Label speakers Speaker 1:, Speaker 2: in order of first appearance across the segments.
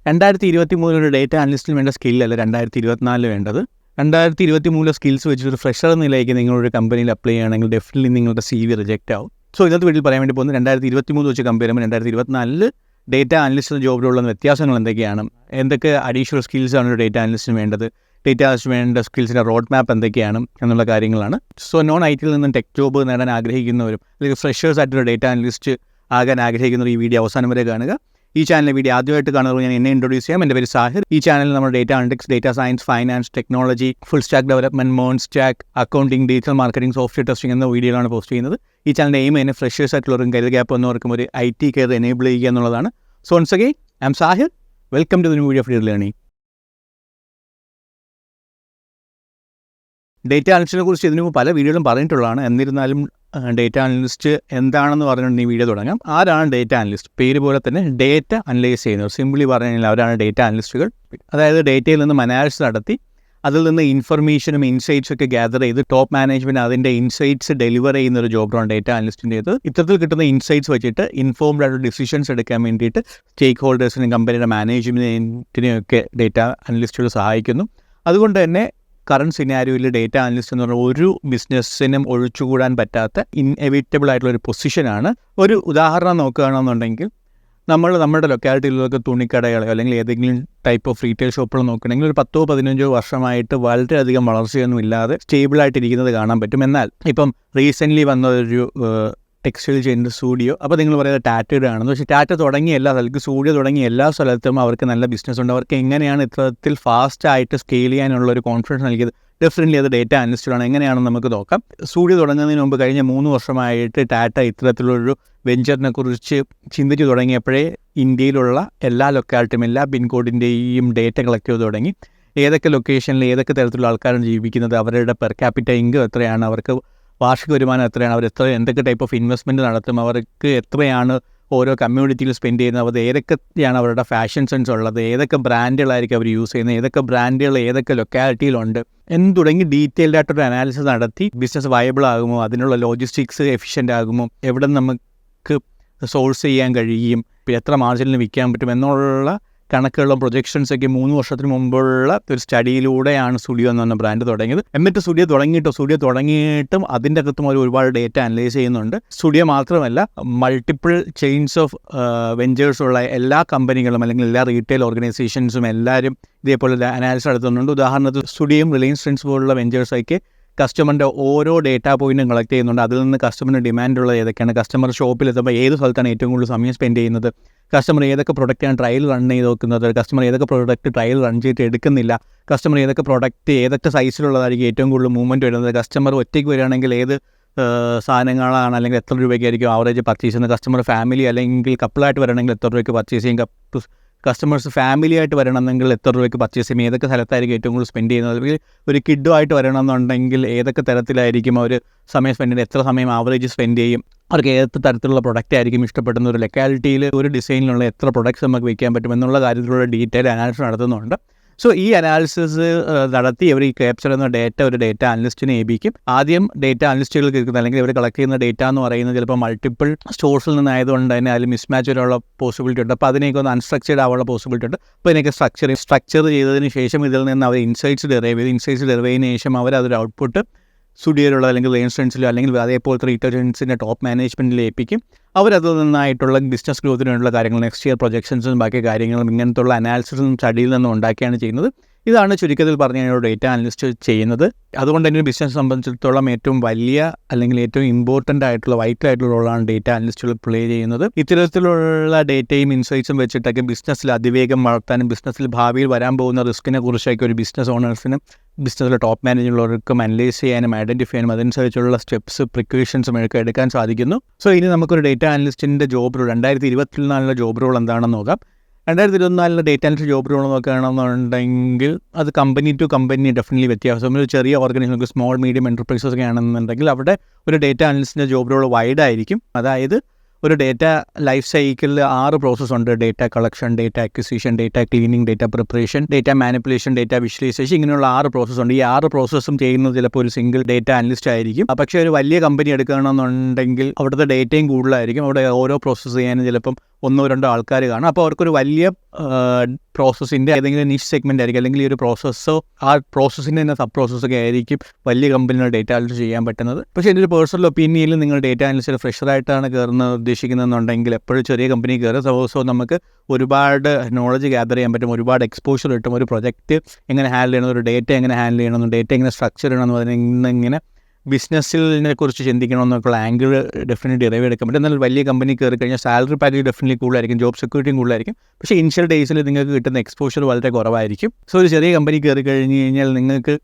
Speaker 1: 2023 data അനലിസ്റ്റിന് വേണ്ട സ്കില്ലല്ല 2024 വേണ്ടത്. 2023 skills വെച്ചിട്ട് ഫ്രഷർ നിലയിലേക്ക് നിങ്ങളൊരു കമ്പനിയിൽ അപ്ലൈ ചെയ്യുകയാണെങ്കിൽ ഡെഫിനറ്റ്ലി നിങ്ങളുടെ CV റിജക്റ്റ് ആവും. സോ ഇന്നത്തെ വീട്ടിൽ പറയാൻ വേണ്ടി പോകുന്നത് 2023 വെച്ച് കമ്പയർ ചെയ്യുമ്പോൾ 2024 ഡേറ്റ അനലിസ്റ്റ് ജോബിലുള്ള വ്യത്യാസങ്ങൾ എന്തൊക്കെയാണ്, എന്തൊക്കെ അഡീഷണൽ സ്കിൽസാണ് ഒരു ഡേറ്റ അനലിസ്റ്റിന് വേണ്ടത്, ഡേറ്റ അനലിസ്റ്റിന് വേണ്ട സ്കിൽസിൻ്റെ റോഡ് മാപ്പ് എന്തൊക്കെയാണ് എന്നുള്ള കാര്യങ്ങളാണ്. സോ നോൺ IT യിൽ നിന്നും ടെക് ജോബ് നേടാൻ ആഗ്രഹിക്കുന്നവരും അല്ലെങ്കിൽ ഫ്രഷേഴ്സ് ആയിട്ടൊരു ഡേറ്റ അനലിസ്റ്റ് ആകാൻ ആഗ്രഹിക്കുന്നവർ ഈ വീഡിയോ അവസാനം വരെ കാണുക. ഈ ചാനലിലെ വീഡിയോ ആദ്യമായിട്ട് കാണുമ്പോൾ ഞാൻ എന്നെ ഇൻട്രൊഡ്യൂസ് ചെയ്യാം. എൻ്റെ പേര് സാഹിർ. ഈ ചാനലിൽ നമ്മൾ data analytics, data science, finance, technology, full stack development, മോൺ stack, accounting, digital marketing, software testing എന്ന വീഡിയോകളാണ് പോസ്റ്റ് ചെയ്യുന്നത്. ഈ ചാനലിൻ്റെ എയിം തന്നെ ഫ്രഷേഴ്സ് ആയിട്ടുള്ളവർക്കും കരിയർ ഗ്യാപ്പ് വന്നവർക്കും ഒരു IT കെയർ എനേബിൾ ചെയ്യുക എന്നുള്ളതാണ്. So once again I am Sahir. Welcome to the new video of digital learning. Data അനലിസ്റ്റിനെ കുറിച്ച് ഇതിനു മുമ്പ് പല വീഡിയോയിലും പറഞ്ഞിട്ടുള്ളതാണ്. എന്നിരുന്നാലും ഡേറ്റ അനലിസ്റ്റ് എന്താണെന്ന് പറഞ്ഞുകൊണ്ട് ഈ വീഡിയോ തുടങ്ങാം. ആരാണ് ഡേറ്റ അനലിസ്റ്റ്? പേര് പോലെ തന്നെ ഡേറ്റ അനലൈസ് ചെയ്യുന്നവർ. സിംപ്ലി പറഞ്ഞു കഴിഞ്ഞാൽ അവരാണ് ഡേറ്റ അനലിസ്റ്റുകൾ. അതായത് ഡേറ്റയിൽ നിന്നും അനാലിസിസ് നടത്തി അതിൽ നിന്ന് ഇൻഫർമേഷനും ഇൻസൈറ്റ്സും ഒക്കെ ഗ്യാദർ ചെയ്ത് ടോപ്പ് മാനേജ്മെൻറ്റ് അതിൻ്റെ ഇൻസൈറ്റ്സ് ഡെലിവർ ചെയ്യുന്ന ഒരു ജോബാണ് ഡേറ്റ അനലിസ്റ്റിൻ്റേത്. ഇത്തരത്തിൽ കിട്ടുന്ന ഇൻസൈറ്റ്സ് വെച്ചിട്ട് ഇൻഫോംഡ് ആയിട്ട് ഡിസിഷൻസ് എടുക്കാൻ വേണ്ടിയിട്ട് സ്റ്റേക്ക് ഹോൾഡേഴ്സിനും കമ്പനിയുടെ മാനേജ്മെൻറ്റിനെയൊക്കെ ഡേറ്റ അനലിസ്റ്റുകൾ സഹായിക്കുന്നു. അതുകൊണ്ട് തന്നെ കറണ്ട് സിനാരിയോയിൽ ഡേറ്റ അനലിസ്റ്റ് എന്ന് പറഞ്ഞാൽ ഒരു ബിസിനസ്സിനും ഒഴിച്ചുകൂടാൻ പറ്റാത്ത ഇൻഎവിറ്റബിൾ ആയിട്ടുള്ളൊരു പൊസിഷനാണ്. ഒരു ഉദാഹരണം നോക്കുകയാണെന്നുണ്ടെങ്കിൽ നമ്മുടെ ലൊക്കാലിറ്റിയിലൊക്കെ തുണിക്കടകളോ അല്ലെങ്കിൽ ഏതെങ്കിലും ടൈപ്പ് ഓഫ് റീറ്റെയിൽ ഷോപ്പുകൾ നോക്കുകയാണെങ്കിൽ ഒരു 10-15 വർഷമായിട്ട് വളരെയധികം വളർച്ചയൊന്നും ഇല്ലാതെ സ്റ്റേബിളായിട്ടിരിക്കുന്നത് കാണാൻ പറ്റും. എന്നാൽ ഇപ്പം റീസെൻ്റ്ലി വന്ന ഒരു ടെക്സ്റ്റൈൽ ചെയിൻ്റെ സ്റ്റുഡിയോ, അപ്പോൾ നിങ്ങൾ പറയുന്നത് ടാറ്റയുടെ ആണെന്ന്. പക്ഷേ ടാറ്റ തുടങ്ങിയ എല്ലാ സ്ഥലത്തും, സ്റ്റുഡിയോ തുടങ്ങിയ എല്ലാ സ്ഥലത്തും അവർക്ക് നല്ല ബിസിനസ് ഉണ്ട്. അവർക്ക് എങ്ങനെയാണ് ഇത്തരത്തിൽ ഫാസ്റ്റായിട്ട് സ്കെയിൽ ചെയ്യാനുള്ള ഒരു കോൺഫിഡൻസ് നൽകിയത്? ഡെഫിനറ്റ്ലി അത് ഡേറ്റ അനലിസ്റ്റുകളാണ്. എങ്ങനെയാണെന്ന് നമുക്ക് നോക്കാം. സ്റ്റുഡിയോ തുടങ്ങുന്നതിന് മുമ്പ് കഴിഞ്ഞ 3 വർഷമായിട്ട് ടാറ്റ ഇത്തരത്തിലുള്ളൊരു വെഞ്ചറിനെ കുറിച്ച് ചിന്തിച്ചു തുടങ്ങിയപ്പോഴേ ഇന്ത്യയിലുള്ള എല്ലാ ലൊക്കാലിറ്റിയും എല്ലാ പിൻകോഡിൻ്റെയും ഡേറ്റ കളക്ട് ചെയ്ത് തുടങ്ങി. ഏതൊക്കെ ലൊക്കേഷനിൽ ഏതൊക്കെ തരത്തിലുള്ള ആൾക്കാരാണ് ജീവിക്കുന്നത്, അവരുടെ പെർ ക്യാപിറ്റ ഇൻകം എത്രയാണ്, അവർക്ക് വാർഷിക വരുമാനം എത്രയാണ്, അവർ എന്തൊക്കെ ടൈപ്പ് ഓഫ് ഇൻവെസ്റ്റ്മെൻറ്റ് നടത്തും, അവർക്ക് എത്രയാണ് ഓരോ കമ്മ്യൂണിറ്റിയിൽ സ്പെൻഡ് ചെയ്യുന്നത്, അത് ഏതൊക്കെയാണ് അവരുടെ ഫാഷൻ സെൻസ് ഉള്ളത്, ഏതൊക്കെ ബ്രാൻഡുകളായിരിക്കും അവർ യൂസ് ചെയ്യുന്നത്, ഏതൊക്കെ ബ്രാൻഡുകൾ ഏതൊക്കെ ലൊക്കാലിറ്റിയിലുണ്ട് എന്ന് തുടങ്ങി ഡീറ്റെയിൽഡ് ആയിട്ടൊരു അനാലിസിസ് നടത്തി ബിസിനസ് വയബിൾ ആകുമോ, അതിനുള്ള ലോജിസ്റ്റിക്സ് എഫിഷ്യൻ്റ് ആകുമോ, എവിടെ നമുക്ക് സോഴ്സ് ചെയ്യാൻ കഴിയും, എത്ര മാർജിനിൽ വിൽക്കാൻ പറ്റും എന്നുള്ള കണക്കുകളും പ്രൊജക്ഷൻസൊക്കെ 3 വർഷത്തിന് മുമ്പുള്ള ഒരു സ്റ്റഡിയിലൂടെയാണ് സ്റ്റുഡിയോ എന്ന് പറഞ്ഞ ബ്രാൻഡ് തുടങ്ങിയത്. എന്നിട്ട് സ്റ്റുഡിയോ തുടങ്ങിയിട്ടും അതിൻ്റെ അകത്തും ഒരുപാട് ഡേറ്റ അനലൈസ് ചെയ്യുന്നുണ്ട്. സ്റ്റുഡിയോ മാത്രമല്ല, മൾട്ടിപ്പിൾ ചെയിൻസ് ഓഫ് വെഞ്ചേഴ്സുള്ള എല്ലാ കമ്പനികളും അല്ലെങ്കിൽ എല്ലാ റീറ്റെയിൽ ഓർഗനൈസേഷൻസും എല്ലാവരും ഇതേപോലെ അനാലിസിസ് നടത്തുന്നുണ്ട്. ഉദാഹരണത്തിന് സ്റ്റുഡിയോയും റിലയൻസ് ട്രെൻഡ്സ് പോലുള്ള വെഞ്ചേഴ്സൊക്കെ കസ്റ്റമറിൻ്റെ ഓരോ ഡേറ്റാ പോയിൻറ്റും കളക്ട് ചെയ്യുന്നുണ്ട്. അതിൽ നിന്ന് കസ്റ്റമറിന് ഡിമാൻഡുള്ള ഏതൊക്കെയാണ്, കസ്റ്റമർ ഷോപ്പിലെത്തുമ്പോൾ ഏത് സ്ഥലത്താണ് ഏറ്റവും കൂടുതൽ സമയം സ്പെൻഡ് ചെയ്യുന്നത്, കസ്റ്റമർ ഏതൊക്കെ പ്രൊഡക്റ്റാണ് ട്രയൽ റൺ ചെയ്ത് നോക്കുന്നത്, കസ്റ്റമർ ഏതൊക്കെ പ്രൊഡക്റ്റ് ട്രയൽ റൺ ചെയ്തിട്ട് എടുക്കുന്നില്ല, കസ്റ്റമർ ഏതൊക്കെ പ്രൊഡക്റ്റ് ഏതൊക്കെ സൈസിലുള്ളതായിരിക്കും ഏറ്റവും കൂടുതൽ മൂവ്മെൻറ്റ് വരുന്നത്, കസ്റ്റമർ ഒറ്റയ്ക്ക് വരികയാണെങ്കിൽ ഏത് സാധനങ്ങളാണ് അല്ലെങ്കിൽ എത്ര രൂപയ്ക്കായിരിക്കും ആവറേജ് പർച്ചേസ് ചെയ്യുന്നത്, കസ്റ്റമർ ഫാമിലി അല്ലെങ്കിൽ കപ്പിളായിട്ട് വരണമെങ്കിൽ എത്ര രൂപയ്ക്ക് പർച്ചേസ് ചെയ്യും, കസ്റ്റമേഴ്സ് ഫാമിലി ആയിട്ട് വരണമെങ്കിൽ എത്ര രൂപയ്ക്ക് പർച്ചേസ് ചെയ്യും, ഏതൊക്കെ സ്ഥലത്തായിരിക്കും ഏറ്റവും കൂടുതൽ സ്പെൻഡ് ചെയ്യുന്നത്, അല്ലെങ്കിൽ ഒരു കിഡുമായിട്ട് വരണമെന്നുണ്ടെങ്കിൽ ഏതൊക്കെ തരത്തിലായിരിക്കും അവർ സമയം സ്പെൻഡ് ചെയ്യുന്നത്, എത്ര സമയം ആവറേജ് സ്പെൻഡ് ചെയ്യും, അവർക്ക് ഏത് തരത്തിലുള്ള പ്രൊഡക്റ്റ് ആയിരിക്കും ഇഷ്ടപ്പെടുന്ന, ഒരു ലൊക്കാലിറ്റിയിൽ ഒരു ഡിസൈനിലുള്ള എത്ര പ്രൊഡക്ട്സ് നമുക്ക് വയ്ക്കാൻ പറ്റും എന്നുള്ള കാര്യത്തിലുള്ള ഡീറ്റെയിൽ അനാലിസിസ് നടത്തുന്നുണ്ട്. സോ ഈ അനാലിസിസ് നടത്തി ഇവർ ഈ ക്യാപ്ചർ ചെയ്യുന്ന ഡേറ്റ ഒരു ഡേറ്റ അനലിസ്റ്റിനെ ഏൽപ്പിക്കും. ആദ്യം ഡേറ്റ അനലിസ്റ്റുകൾ കേൾക്കുന്നത് അല്ലെങ്കിൽ ഇവർ കളക്ട് ചെയ്യുന്ന ഡേറ്റ എന്ന് പറയുന്നത് ചിലപ്പോൾ മൾട്ടിപ്പിൾ സോഴ്സിൽ നിന്നായതുകൊണ്ട് തന്നെ അതിൽ മിസ്മാച്ച് വരാനുള്ള പോസിബിലിറ്റി ഉണ്ട്. അപ്പോൾ അതിനെയൊക്കെ ഒന്ന് അൺസ്ട്രക്ചേർഡ് ആവാനുള്ള പോസിബിലിറ്റി ഉണ്ട്. അപ്പോൾ ഇതിനൊക്കെ സ്ട്രക്ചർ ചെയ്തതിന് ശേഷം ഇതിൽ നിന്ന് അവർ ഇൻസൈറ്റ്സ് ഡെറൈവ് ചെയ്തതിന് ശേഷം അവർ അതൊരു ഔട്ട്പുട്ട് സ്റ്റുഡിയോയിലുള്ള അല്ലെങ്കിൽ റിലയൻസ് ട്രെൻഡ്സിലോ അല്ലെങ്കിൽ അതേപോലത്തെ റീറ്റെയിൽ ട്രെൻഡ്സിൻ്റെ ടോപ്പ് മാനേജ്മെൻറ്റിൽ ഏൽപ്പിക്കും. അവരതിൽ നിന്നായിട്ടുള്ള ബിസിനസ് ഗ്രോത്തിന് വേണ്ടിയുള്ള കാര്യങ്ങൾ, നെക്സ്റ്റ് ഇയർ പ്രൊജക്ഷൻസും ബാക്കി കാര്യങ്ങളും ഇങ്ങനത്തുള്ള അനാലിസിസും സ്റ്റഡിയിൽ നിന്നും ഉണ്ടാക്കിയാണ് ചെയ്യുന്നത്. ഇതാണ് ചുരുക്കത്തിൽ പറഞ്ഞ ഡേറ്റ അനലിസ്റ്റ് ചെയ്യുന്നത്. അതുകൊണ്ട് തന്നെ ബിസിനസ് സംബന്ധിച്ചിടത്തോളം ഏറ്റവും വലിയ അല്ലെങ്കിൽ ഏറ്റവും ഇമ്പോർട്ടൻ്റ് ആയിട്ടുള്ള വൈറ്റൽ ആയിട്ടുള്ള റോളാണ് ഡേറ്റ അനലിസ്റ്റുകൾ പ്ലേ ചെയ്യുന്നത്. ഇത്തരത്തിലുള്ള ഡേറ്റയും ഇൻസൈറ്റ്സും വെച്ചിട്ടൊക്കെ ബിസിനസ്സിൽ അതിവേഗം വളർത്താനും ബിസിനസ്സിൽ ഭാവിയിൽ വരാൻ പോകുന്ന റിസ്കിനെ കുറിച്ചൊക്കെ ഒരു ബിസിനസ് ഓണേഴ്സിനും ബിസിനസ്സിലെ ടോപ്പ് മാനേജറുള്ളവർക്കും അനലൈസ് ചെയ്യാനും ഐഡൻറ്റിഫൈ ചെയ്യാനും അതനുസരിച്ചുള്ള സ്റ്റെപ്സ് പ്രിക്കോഷൻസും ഒക്കെ എടുക്കാൻ സാധിക്കുന്നു. സോ ഇനി നമുക്കൊരു ഡേറ്റ അനലിസ്റ്റിൻ്റെ ജോബ് റോൾ 2024 ജോബ് റോൾ എന്താണെന്ന് നോക്കാം. 2024 ഡേറ്റ അനലിസ്റ്റ് ജോബ് റോൾ നോക്കുകയാണെന്നുണ്ടെങ്കിൽ അത് കമ്പനി ടു കമ്പനി ഡെഫിനറ്റ്ലി വ്യത്യാസം. ഒരു ചെറിയ ഓർഗനൈസേഷൻ, സ്മോൾ മീഡിയം എൻ്റർപ്രൈസസ് ഒക്കെ ആണെന്നുണ്ടെങ്കിൽ അവിടെ ഒരു ഡേറ്റ അനലിസ്റ്റിൻ്റെ ജോബ് റോൾ വൈഡ് ആയിരിക്കും. അതായത് ഒരു ഡേറ്റ ലൈഫ് സൈക്കിളിൽ 6 പ്രോസസ്സുണ്ട്. Data collection, data acquisition, data cleaning, data preparation, data manipulation, data visualisation, ഇങ്ങനെയുള്ള 6 പ്രോസസ്സുണ്ട്. ഈ 6 പ്രോസസ്സും ചെയ്യുന്നത് ചിലപ്പോൾ ഒരു സിംഗിൾ ഡേറ്റ അനലിസ്റ്റ് ആയിരിക്കും. പക്ഷേ ഒരു വലിയ കമ്പനി എടുക്കുകയാണെന്നുണ്ടെങ്കിൽ അവിടുത്തെ ഡേറ്റയും കൂടുതലായിരിക്കും. അവിടെ ഓരോ പ്രോസസ്സ് ചെയ്യാനും ചിലപ്പം 1-2 ആൾക്കാർ കാണും. അപ്പോൾ അവർക്കൊരു വലിയ പ്രോസസ്സിൻ്റെ ഏതെങ്കിലും നിഷ് സെഗ്മെൻ്റ് ആയിരിക്കും, അല്ലെങ്കിൽ ഈ ഒരു പ്രോസസ്സോ ആ പ്രോസസ്സിൻ്റെ തന്നെ സബ് പ്രോസസ്സൊക്കെ ആയിരിക്കും വലിയ കമ്പനികൾ ഡേറ്റ അനലിസ്റ്റ് ചെയ്യാൻ പറ്റുന്നത്. പക്ഷേ എൻ്റെ ഒരു പേഴ്സണൽ ഒപ്പീനിയനിൽ നിങ്ങൾ ഡേറ്റ അനലിസ്റ്റ് ഫ്രഷറായിട്ടാണ് കയറുന്നത് ഉദ്ദേശിക്കുന്നതെന്നുണ്ടെങ്കിൽ എപ്പോഴും ചെറിയ കമ്പനി കയറുക. സോ നമുക്ക് ഒരുപാട് നോളജ് ഗ്യാദർ ചെയ്യാൻ പറ്റും, ഒരുപാട് എക്സ്പോഷർ കിട്ടും. ഒരു പ്രൊജക്റ്റ് എങ്ങനെ ഹാൻഡിൽ ചെയ്യണം, ഒരു ഡേറ്റ എങ്ങനെ ഹാൻഡിൽ ചെയ്യണം, ഡേറ്റ എങ്ങനെ സ്ട്രക്ചർ ചെയ്യണമെന്ന് പറഞ്ഞാൽ ഇങ്ങനെ ബിസിനസ്സിനെ കുറിച്ച് ചിന്തിക്കണമെന്നൊക്കെയുള്ള ആംഗിൾ ഡെഫിനറ്റ്ലി ഡിറൈവ് എടുക്കാൻ പറ്റും. എന്നാൽ വലിയ കമ്പനി കയറി കഴിഞ്ഞാൽ സാലറി പാക്കേജ് ഡെഫിനറ്റ്ലി കൂടുതലായിരിക്കും, ജോബ് സെക്യൂരിറ്റിയും കൂടുതലായിരിക്കും. പക്ഷേ ഇനിഷ്യൽ ഡേയ്സിൽ നിങ്ങൾക്ക് കിട്ടുന്ന എക്സ്പോഷർ വളരെ കുറവായിരിക്കും. സോ ഒരു ചെറിയ കമ്പനി കയറി കഴിഞ്ഞ് കഴിഞ്ഞാൽ നിങ്ങൾക്ക്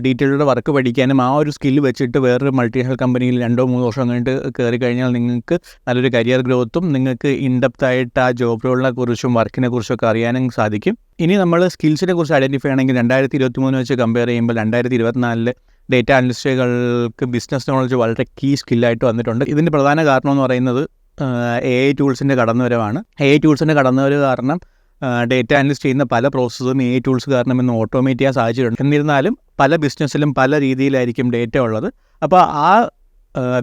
Speaker 1: ഡീറ്റെയിൽഡ് വർക്ക് പഠിക്കാനും ആ ഒരു സ്കില്ല് വെച്ചിട്ട് വേറൊരു മൾട്ടിനാഷണൽ കമ്പനിയിൽ 2-3 വർഷം കഴിഞ്ഞിട്ട് കയറി കഴിഞ്ഞാൽ നിങ്ങൾക്ക് നല്ലൊരു കരിയർ ഗ്രോത്തും നിങ്ങൾക്ക് ഇൻഡെപ്തായിട്ട് ആ ജോബ് റോളിനെ കുറിച്ചും വർക്കിനെ കുറിച്ചൊക്കെ അറിയാനും സാധിക്കും. ഇനി നമ്മൾ സ്കിൽസിനെ കുറിച്ച് ഐഡൻറ്റിഫൈ ആണെങ്കിൽ 2023 വെച്ച് കമ്പയർ ചെയ്യുമ്പോൾ 2024 ഡേറ്റ അനലിസ്റ്റുകൾക്ക് ബിസിനസ് നോളജ് വളരെ കീ സ്കില്ലായിട്ട് വന്നിട്ടുണ്ട്. ഇതിൻ്റെ പ്രധാന കാരണം എന്ന് പറയുന്നത് AI ടൂൾസിൻ്റെ കടന്നുവരവാണ്. AI ടൂൾസിൻ്റെ കടന്നുവരവ് കാരണം ഡേറ്റ അനലിസ്റ്റ് ചെയ്യുന്ന പല പ്രോസസ്സും AI ടൂൾസ് കാരണം ഇന്ന് ഓട്ടോമേറ്റ് ചെയ്യാൻ സാധിച്ചിട്ടുണ്ട്. എന്നിരുന്നാലും പല ബിസിനസ്സിലും പല രീതിയിലായിരിക്കും ഡേറ്റ ഉള്ളത്. അപ്പോൾ ആ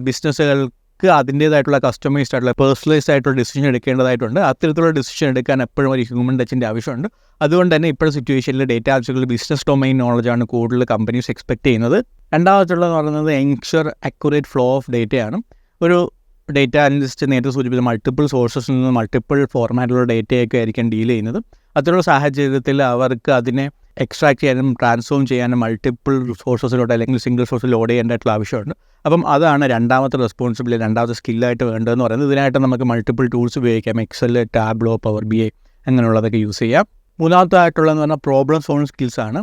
Speaker 1: ബിസിനസ്സുകൾക്ക് അതിൻ്റേതായിട്ടുള്ള കസ്റ്റമൈസ്ഡ് ആയിട്ടുള്ള പേഴ്സണലൈസ്ഡ് ആയിട്ടുള്ള ഡിസിഷൻ എടുക്കേണ്ടതായിട്ടുണ്ട്. അത്തരത്തിലുള്ള ഡിസിഷൻ എടുക്കാൻ എപ്പോഴും ഒരു ഹ്യൂമൻ ടച്ചിൻ്റെ ആവശ്യമുണ്ട്. അതുകൊണ്ട് തന്നെ ഇപ്പോഴത്തെ സിറ്റുവേഷനിൽ ഡേറ്റ ആവശ്യമുള്ള ബിസിനസ് ഡൊമൈൻ നോളജാണ് കൂടുതൽ കമ്പനീസ് എക്സ്പെക്ട് ചെയ്യുന്നത്. രണ്ടാമത്തുള്ളതെന്ന് പറയുന്നത് എൻഷുർ അക്യുറേറ്റ് ഫ്ലോ ഓഫ് ഡേറ്റയാണ്. ഒരു ഡേറ്റ അനലിസ്റ്റ് നേരത്തെ സൂചിപ്പിച്ച മൾട്ടിപ്പിൾ സോഴ്സസിൽ നിന്ന് മൾട്ടിപ്പിൾ ഫോർമാറ്റിലുള്ള ഡേറ്റയൊക്കെ ആയിരിക്കും ഡീൽ ചെയ്യുന്നത്. അത്തരമുള്ള സാഹചര്യത്തിൽ അവർക്ക് അതിനെ എക്സ്ട്രാക്ട് ചെയ്യാനും ട്രാൻസ്ഫോം ചെയ്യാനും മൾട്ടിപ്പിൾ സോഴ്സസിലോട്ട് അല്ലെങ്കിൽ സിംഗിൾ സോഴ്സിൽ ലോഡ് ചെയ്യേണ്ടതായിട്ടുള്ള ആവശ്യമുണ്ട്. അപ്പം അതാണ് രണ്ടാമത്തെ റെസ്പോൺസിബിലിറ്റി, രണ്ടാമത്തെ സ്കില്ലായിട്ട് വേണ്ടതെന്ന് പറയുന്നത്. ഇതിനായിട്ട് നമുക്ക് മൾട്ടിപ്പിൾ ടൂൾസ് ഉപയോഗിക്കാം, എക്സൽ, ടാബ്ലോ, പവർ BI അങ്ങനെയുള്ളതൊക്കെ യൂസ് ചെയ്യാം. മൂന്നാമത്തായിട്ടുള്ളതെന്ന് പറഞ്ഞാൽ പ്രോബ്ലം സോൾവിങ് സ്കിൽസാണ്.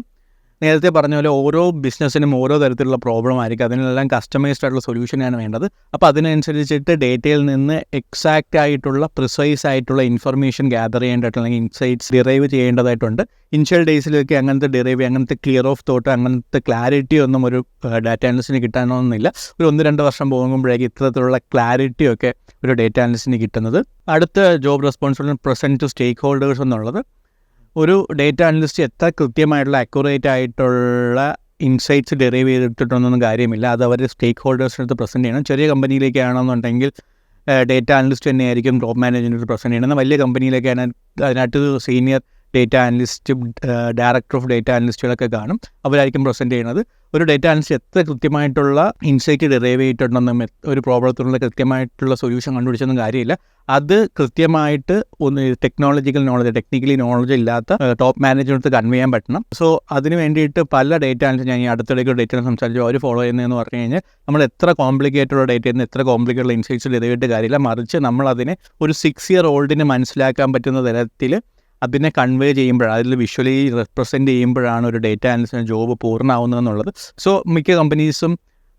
Speaker 1: നേരത്തെ പറഞ്ഞ പോലെ ഓരോ ബിസിനസ്സിനും ഓരോ തരത്തിലുള്ള പ്രോബ്ലം ആയിരിക്കും, അതിനെല്ലാം കസ്റ്റമൈസ്ഡ് ആയിട്ടുള്ള സൊല്യൂഷനാണ് വേണ്ടത്. അപ്പോൾ അതിനനുസരിച്ചിട്ട് ഡേറ്റയിൽ നിന്ന് എക്സാക്റ്റ് ആയിട്ടുള്ള പ്രിസൈസ് ആയിട്ടുള്ള ഇൻഫർമേഷൻ ഗ്യാദർ ചെയ്യേണ്ടതായിട്ടുള്ള അല്ലെങ്കിൽ ഇൻസൈറ്റ്സ് ഡിറൈവ് ചെയ്യേണ്ടതായിട്ടുണ്ട്. ഇനിഷ്യൽ ഡേയ്സിലൊക്കെ അങ്ങനത്തെ ഡിറൈവ്, അങ്ങനത്തെ ക്ലിയർ ഓഫ് തോട്ട്, അങ്ങനത്തെ ക്ലാരിറ്റി ഒന്നും ഒരു ഡാറ്റ അനലിസ്റ്റിന് കിട്ടാനൊന്നുമില്ല. ഒരു 1-2 വർഷം പോകുമ്പോഴേക്കും ഇത്തരത്തിലുള്ള ക്ലാരിറ്റിയൊക്കെ ഒരു ഡേറ്റ അനലിസ്റ്റിന് കിട്ടുന്നത്. അടുത്ത job responsibility present to stakeholders എന്നുള്ളത്. ഒരു ഡേറ്റ അനലിസ്റ്റ് എത്ര കൃത്യമായിട്ടുള്ള അക്യുറേറ്റ് ആയിട്ടുള്ള ഇൻസൈറ്റ്സ് ഡെറൈവ് ചെയ്തിട്ടൊന്നും കാര്യമില്ല, അത് അവർ സ്റ്റേക്ക് ഹോൾഡേഴ്സിനടുത്ത് പ്രസൻറ്റ് ചെയ്യണം. ചെറിയ കമ്പനിയിലേക്കാണെന്നുണ്ടെങ്കിൽ ഡേറ്റ അനലിസ്റ്റ് തന്നെയായിരിക്കും ടോപ്പ് മാനേജ്മെൻറ്റിന് പ്രസൻറ്റ് ചെയ്യണം. വലിയ കമ്പനിയിലേക്കാണ് അതിനകത്ത് senior data analyst, director of data അനലിസ്റ്റുകളൊക്കെ കാണും, അവരായിരിക്കും പ്രസൻറ്റ് ചെയ്യുന്നത്. ഒരു ഡേറ്റ അനലിസ്റ്റ് എത്ര കൃത്യമായിട്ടുള്ള ഇൻസൈറ്റ് ഡെറൈവ് ചെയ്തിട്ടുണ്ടെന്നും ഒരു പ്രോബ്ലത്തിനുള്ള കൃത്യമായിട്ടുള്ള സൊല്യൂഷൻ കണ്ടുപിടിച്ചൊന്നും കാര്യമില്ല. അത് കൃത്യമായിട്ട് ടെക്നിക്കലി നോളജ് ഇല്ലാത്ത ടോപ്പ് മാനേജ്മെൻറ്റ് കൺവേ ചെയ്യാൻ പറ്റണം. സോ അതിന് വേണ്ടിയിട്ട് പല ഡേറ്റ അനലിസ്റ്റ്, ഞാൻ ഈ അടുത്തിടയ്ക്ക് ഡേറ്റ സംസാരിച്ചു, അവർ ഫോളോ ചെയ്യുന്നതെന്ന് പറഞ്ഞു കഴിഞ്ഞാൽ നമ്മൾ എത്ര കോംപ്ലിക്കേറ്റഡ് ഡേറ്റയിൽ നിന്ന് എത്ര കോംപ്ലിക്കേറ്റഡ് ഇൻസൈറ്റ്സ് ഡെറൈവ് ചെയ്തിട്ട് കാര്യമില്ല, മറിച്ച് നമ്മളതിനെ ഒരു 6 year oldന് മനസ്സിലാക്കാൻ പറ്റുന്ന തരത്തിൽ അതിനെ കൺവേ ചെയ്യുമ്പോഴാണ്, അതിൽ വിഷ്വലി റെപ്രസെൻറ്റ് ചെയ്യുമ്പോഴാണ് ഒരു ഡേറ്റ അനലിസ്റ്റിന് ജോബ് പൂർണ്ണമാവുന്നതെന്നുള്ളത്. സോ മിക്ക കമ്പനീസും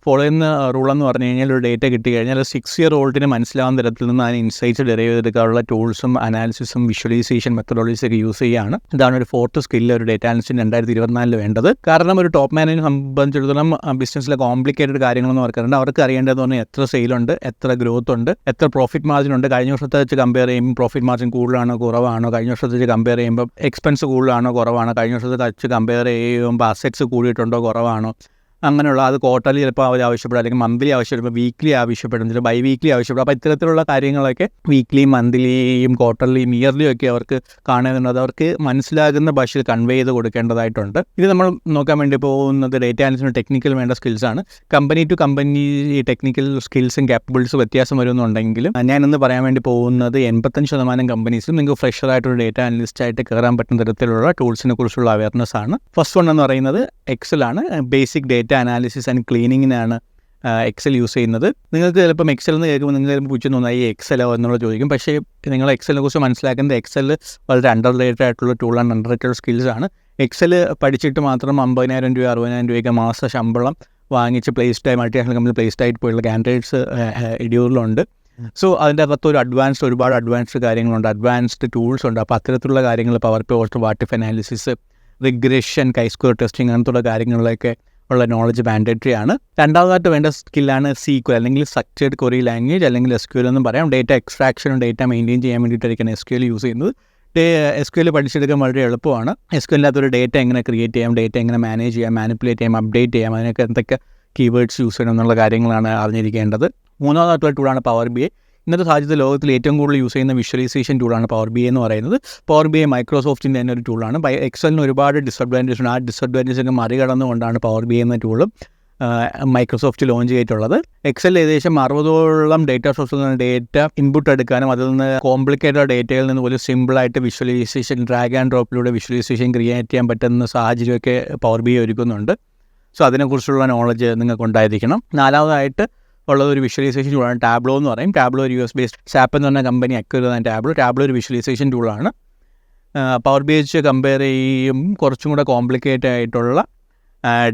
Speaker 1: ഫോളോ ചെയ്യുന്ന റൂളെന്ന് പറഞ്ഞു കഴിഞ്ഞാൽ ഒരു ഡേറ്റ കിട്ടിക്കഴിഞ്ഞാൽ 6 year oldന് മനസ്സിലാവുന്ന തരത്തിൽ നിന്ന് അതിന് ഇൻസൈറ്റ്സ് ഡെറൈവ് ചെയ്തെടുക്കാനുള്ള ടൂൾസും അനാലിസിസും വിഷ്വലൈസേഷൻ മെത്തഡോളജീസ് ഒക്കെ യൂസ് ചെയ്യുകയാണ്. ഇതാണ് ഒരു 4th സ്കില്ല് ഒരു ഡേറ്റ അനലിസ്റ്റിന് 2024 വേണ്ടത്. കാരണം ഒരു ടോപ്പ് മാനേജിനെ സംബന്ധിച്ചിടത്തോളം ബിസിനസ്സിലെ കോംപ്ലിക്കേറ്റഡ് കാര്യങ്ങളെന്ന് അവർക്കുണ്ട്. അവർക്ക് അറിയേണ്ടതെന്ന് പറഞ്ഞാൽ എത്ര സെയിലുണ്ട്, എത്ര ഗ്രോത്ത് ഉണ്ട്, എത്ര പ്രോഫിറ്റ് മാർജിൻ ഉണ്ട്, കഴിഞ്ഞ വർഷത്തെ വെച്ച് കമ്പയർ ചെയ്യുമ്പോൾ പ്രോഫിറ്റ് മാർജിൻ കൂടുതലാണോ കുറവാണോ, കഴിഞ്ഞ വർഷത്തെ വെച്ച് കമ്പയർ ചെയ്യുമ്പോൾ എക്സ്പെൻസ് കൂടുതലാണോ കുറവാണോ, കഴിഞ്ഞ വർഷത്തെ വെച്ച് കമ്പയർ ചെയ്യുമ്പോൾ അസെറ്റ്സ് കൂടിയിട്ടുണ്ടോ കുറവാണോ, അങ്ങനെയുള്ള അത് ക്വാർട്ടർലി ചിലപ്പോൾ അവർ ആവശ്യപ്പെടും, അല്ലെങ്കിൽ മന്ത്ലി ആവശ്യപ്പെടുമ്പോൾ വീക്ക്ലി ആവശ്യപ്പെടും, ചില ബൈ വീക്ക്ലി ആവശ്യപ്പെടും. അപ്പോൾ ഇത്തരത്തിലുള്ള കാര്യങ്ങളൊക്കെ വീക്ക്ലിയും മന്ത്ലിയും ക്വാർട്ടർലിയും ഇയർലിയും ഒക്കെ അവർക്ക് കാണുന്നുണ്ട്. അത് അവർക്ക് മനസ്സിലാകുന്ന ഭാഷയിൽ കൺവേ ചെയ്ത് കൊടുക്കേണ്ടതായിട്ടുണ്ട്. ഇത് നമ്മൾ നോക്കാൻ വേണ്ടി പോകുന്നത് ഡേറ്റ അനലിസ്റ്റിന് ടെക്നിക്കൽ വേണ്ട സ്കിൽസാണ്. കമ്പനി ടു കമ്പനി ഈ ടെക്നിക്കൽ സ്കിൽസും ക്യാപ്പബിലിറ്റീസും വ്യത്യാസം വരുന്നുണ്ടെങ്കിലും ഞാനിന്ന് പറയാൻ വേണ്ടി പോകുന്നത് 85% കമ്പനീസിലും നിങ്ങൾക്ക് ഫ്രഷറായിട്ടൊരു ഡേറ്റ അനലിസ്റ്റായിട്ട് കയറാൻ പറ്റുന്ന തരത്തിലുള്ള ടൂൾസിനെ കുറിച്ചുള്ള അവയർനെസ് ആണ്. ഫസ്റ്റ് വൺ എന്ന് പറയുന്നത് എക്സലാണ്. ബേസിക് ഡേറ്റ അനാലിസിസ് ആൻഡ് ക്ലീനിങ്ങിനാണ് എക്സൽ യൂസ് ചെയ്യുന്നത്. നിങ്ങൾക്ക് ചിലപ്പം എക്സൽ എന്ന് കേൾക്കുമ്പോൾ നിങ്ങൾ ചിലപ്പോൾ പുച്ഛം തോന്നുന്നു ഈ എക്സലോ എന്നുള്ള ചോദിക്കും. പക്ഷേ നിങ്ങൾ എക്സലിനെ കുറിച്ച് മനസ്സിലാക്കുന്നത് എക്സൽ വളരെ അണ്ടർ റേറ്റഡ് ആയിട്ടുള്ള ടൂളാണ്, അണ്ടർ റേറ്റഡ് സ്കിൽസാണ്. എക്സൽ പഠിച്ചിട്ട് മാത്രം 50,000 രൂപ 60,000 രൂപയ്ക്ക് മാസ ശമ്പളം വാങ്ങിച്ച് പ്ലേസ്ഡായി മൾട്ടിനാഷണൽ കമ്പനി പ്ലേസ്ഡായിട്ട് പോയുള്ള കാൻഡിഡേറ്റ്സ് എഡ്യൂറിലുണ്ട്. സോ അതിൻ്റെ അകത്ത് ഒരുപാട് അഡ്വാൻസ്ഡ് കാര്യങ്ങളുണ്ട്, അഡ്വാൻസ്ഡ് ടൂൾസ് ഉണ്ട്. അപ്പോൾ അത്തരത്തിലുള്ള കാര്യങ്ങൾ power post, what if analysis, regression, chi square testing അങ്ങനത്തുള്ള കാര്യങ്ങളിലൊക്കെ ഉള്ള നോളജ് മാൻഡേറ്ററി ആണ്. രണ്ടാമതായിട്ട് വേണ്ട സ്കില്ലാണ് SQL അല്ലെങ്കിൽ സ്ട്രക്ചേർഡ് ക്വറി ലാംഗ്വേജ് അല്ലെങ്കിൽ SQL എന്നും പറയാം. ഡേറ്റ എക്സ്ട്രാക്ഷനും ഡേറ്റ മെയിൻറ്റെയിൻ ചെയ്യാൻ വേണ്ടിയിട്ടായിരിക്കും SQL യൂസ് ചെയ്യുന്നത്. SQL പഠിച്ചെടുക്കാൻ വളരെ എളുപ്പമാണ്. SQLിനകത്തൊരു ഡേറ്റ എങ്ങനെ ക്രിയേറ്റ് ചെയ്യാം, ഡേറ്റ എങ്ങനെ മാനേജ് ചെയ്യാം, മാനിപ്പുലേറ്റ് ചെയ്യാം, അപ്ഡേറ്റ് ചെയ്യാം, അതിനൊക്കെ എന്തൊക്കെ കീവേഡ്സ് യൂസ് ചെയ്യണം എന്നുള്ള കാര്യങ്ങളാണ് അറിഞ്ഞിരിക്കേണ്ടത്. മൂന്നാമതായിട്ടുള്ള ടൂളാണ് പവർ BI. ഇന്നത്തെ സാഹചര്യത്തിൽ ലോകത്തിൽ ഏറ്റവും കൂടുതൽ യൂസ് ചെയ്യുന്ന വിഷ്വലൈസേഷൻ ടൂളാണ് പവർ ബി എന്ന് പറയുന്നത്. പവർ ബി മൈക്രോസോഫ്റ്റിൻ്റെ തന്നെ ഒരു ടൂളാണ്. എക്സലിന് ഒരുപാട് ഡിസഡ്വാൻറ്റേജ് ഉണ്ട്. ആ ഡിസഡ്വാൻറ്റേജൊക്കെ മറികടന്നുകൊണ്ടാണ് പവർ ബി എന്ന ടൂളും മൈക്രോസോഫ്റ്റ് ലോഞ്ച് ചെയ്തിട്ടുള്ളത്. എക്സൽ ഏകദേശം 60ഓളം ഡേറ്റ സോഴ്സിൽ നിന്ന് ഡേറ്റ ഇൻപുട്ട് എടുക്കാനും അതിൽ നിന്ന് കോംപ്ലിക്കേറ്റഡ് ഡേറ്റയിൽ നിന്ന് പോലും സിമ്പിളായിട്ട് വിഷ്വലൈസേഷൻ ഡ്രാഗ് ആൻഡ് ഡ്രോപ്പിലൂടെ വിഷ്വലൈസേഷൻ ക്രിയേറ്റ് ചെയ്യാൻ പറ്റുന്ന സാഹചര്യമൊക്കെ പവർ ബി ഒരുക്കുന്നുണ്ട്. സോ അതിനെക്കുറിച്ചുള്ള നോളജ് നിങ്ങൾക്ക് ഉണ്ടായിരിക്കണം. നാലാമതായിട്ട് ഉള്ളത് ഒരു വിഷ്വലൈസേഷൻ ടൂളാണ് ടാബ്ലോ എന്ന് പറയും. ടാബ്ലോ ഒരു US ബേസ്ഡ് സാപ്പ് എന്ന് പറഞ്ഞ കമ്പനി അക്വയർ ചെയ്തതാണ് ടാബ്ലോ ഒരു വിഷ്വലൈസേഷൻ ടൂളാണ്. പവർ ബി വെച്ച് കമ്പയർ ചെയ്യും കുറച്ചും കൂടെ കോംപ്ലിക്കേറ്റഡ് ആയിട്ടുള്ള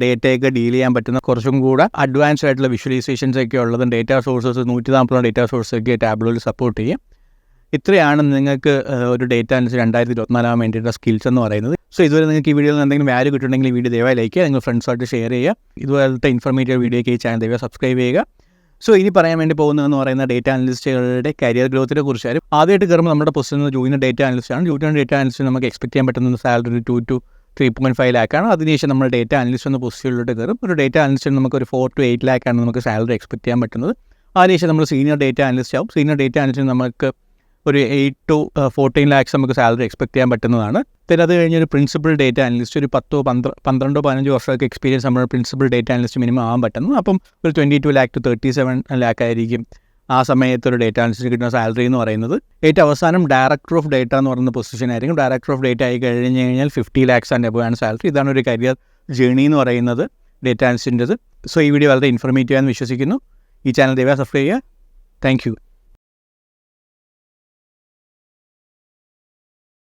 Speaker 1: ഡേറ്റയൊക്കെ ഡീൽ ചെയ്യാൻ പറ്റുന്ന കുറച്ചും കൂടെ അഡ്വാൻസ്ഡ് ആയിട്ടുള്ള വിഷ്വലൈസേഷൻസ് ഒക്കെ ഉള്ളതും ഡേറ്റ സോഴ്സസ് 140 ഡേറ്റ സോഴ്സൊക്കെ ടാബ്ലോയിൽ സപ്പോർട്ട് ചെയ്യും. ഇത്രയാണ് നിങ്ങൾക്ക് ഒരു ഡേറ്റ അനലിസ്റ്റ് 2024 വേണ്ടിയിട്ടുള്ള സ്കിൽസ് എന്ന് പറയുന്നത്. സോ ഇതുവരെ നിങ്ങൾക്ക് ഈ വീഡിയോയിൽ എന്തെങ്കിലും വാല്യൂ കിട്ടുന്നുണ്ടെങ്കിൽ ഈ വീഡിയോ ദയവായി ലൈക്ക് ചെയ്യുക, നിങ്ങൾ ഫ്രണ്ട്സായിട്ട് ഷെയർ ചെയ്യുക. ഇതുപോലത്തെ ഇൻഫർമേറ്റീവ് വീഡിയോയ്ക്ക് ഈ ചാനൽ ദയവായി സബ്സ്ക്രൈബ് ചെയ്യുക. സോ ഇനി പറയാൻ വേണ്ടി പോകുന്നതെന്ന് പറയുന്ന ഡേറ്റ അനലിസ്റ്റുകളുടെ കരിയർ ഗ്രോത്തിനെ കുറിച്ചായിരുന്നു. ആദ്യമായിട്ട് കയറുമ്പോൾ നമ്മുടെ പൊസിഷൻ ജൂനിയർ ഡേറ്റ അനലിസ്റ്റാണ്. ജൂനിയർ ഡേറ്റ അനലിസ്റ്റ് നമുക്ക് എക്സ്പെക്ട് ചെയ്യാൻ പറ്റുന്ന സാലറി 2 to 3.5 ലാക്കാണ്. അതിനുശേഷം നമ്മൾ ഡേറ്റ അനലിസ്റ്റ് എന്ന പൊസിഷനിലോട്ട് കയറും. ഒരു ഡേറ്റ അനലിസ്റ്റിന് നമുക്ക് ഒരു 4 to 8 ലാക്കാണ് നമുക്ക് സാലറി എക്സ്പെക്ട് ചെയ്യാൻ പറ്റുന്നത്. അതിനുശേഷം നമ്മൾ സീനിയർ ഡേറ്റ അനലിസ്റ്റ് ആവും. സീനിയർ ഡേറ്റ അനലിസ്റ്റിന് നമുക്ക് ഒരു 8 to 14 ലാക്സ് നമുക്ക് സാലറി എക്സ്പെക്ട് ചെയ്യാൻ പറ്റുന്നതാണ്. പിന്നെ അത് കഴിഞ്ഞൊരു പ്രിൻസിപ്പൽ ഡേറ്റ അനലിസ്റ്റ് ഒരു 12-15 വർഷമൊക്കെ എക്സ്പീരിയൻസ് നമ്മൾ പ്രിൻസിപ്പൽ ഡേറ്റ അനലിസ്റ്റ് മിനിമം ആകാൻ പറ്റുന്നത്. അപ്പം ഒരു 22 lakh to 37 lakh ആയിരിക്കും ആ സമയത്ത് ഒരു ഡേറ്റ അനലിസ്റ്റിന് കിട്ടുന്ന സാലറി എന്ന് പറയുന്നത്. ഏറ്റവും അവസാനം ഡയറക്ടർ ഓഫ് ഡേറ്റ എന്ന് പറയുന്ന പൊസിഷൻ ആയിരിക്കും. ഡയറക്ടർ ഓഫ് ഡേറ്റ ആയി കഴിഞ്ഞ് കഴിഞ്ഞാൽ 50 lakhs ആൻഡ് എബോവ് ആണ് സാലറി. ഇതാണ് ഒരു കരിയർ ജേണി എന്ന് പറയുന്നത് ഡേറ്റ അനലിസ്റ്റിൻ്റെത്. സോ ഈ വീഡിയോ വളരെ ഇൻഫർമേറ്റീവ് ആണെന്ന് വിശ്വസിക്കുന്നു. ഈ ചാനൽ ദയവായി സബ്സ്ക്രൈബ് ചെയ്യുക. Thank you.